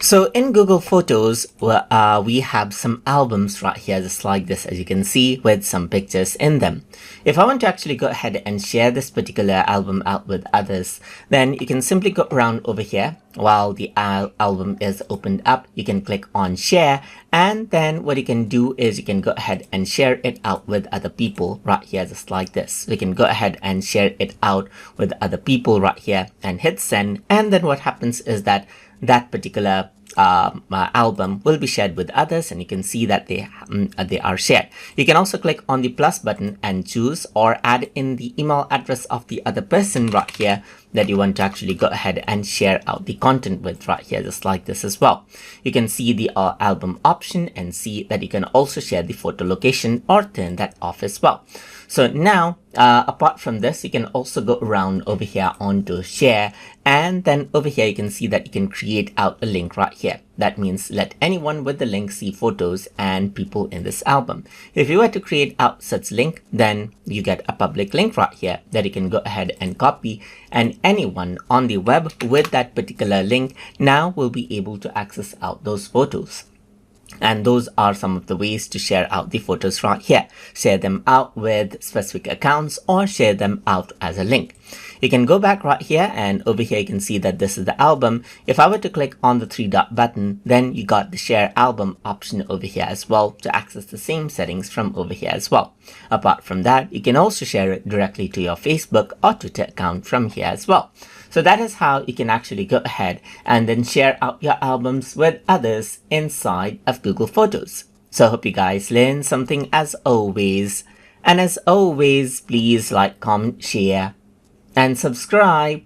So in Google Photos, we have some albums right here, just like this, as you can see, with some pictures in them. If I want to actually go ahead and share this particular album out with others, then you can simply go around over here. While the album is opened up, you can click on share, and then what you can do is you can go ahead and share it out with other people right here, just like this. We can go ahead and share it out with other people right here and hit send, and then what happens is that particular album will be shared with others, and you can see that they are shared. You can also click on the plus button and choose or add in the email address of the other person right here that you want to actually go ahead and share out the content with right here, just like this as well. You can see the album option and see that you can also share the photo location or turn that off as well. So now, apart from this, you can also go around over here onto share, and then over here you can see that you can create out a link right here. That means let anyone with the link see photos and people in this album. If you were to create out such link, then you get a public link right here that you can go ahead and copy, and anyone on the web with that particular link now will be able to access out those photos. And those are some of the ways to share out the photos right here. Share them out with specific accounts or share them out as a link. You can go back right here, and over here you can see that this is the album. If I were to click on the three dot button, then you got the share album option over here as well to access the same settings from over here as well. Apart from that, you can also share it directly to your Facebook or Twitter account from here as well. So that is how you can actually go ahead and then share out your albums with others inside of Google Photos. So I hope you guys learned something as always. And as always, please like, comment, share, and subscribe.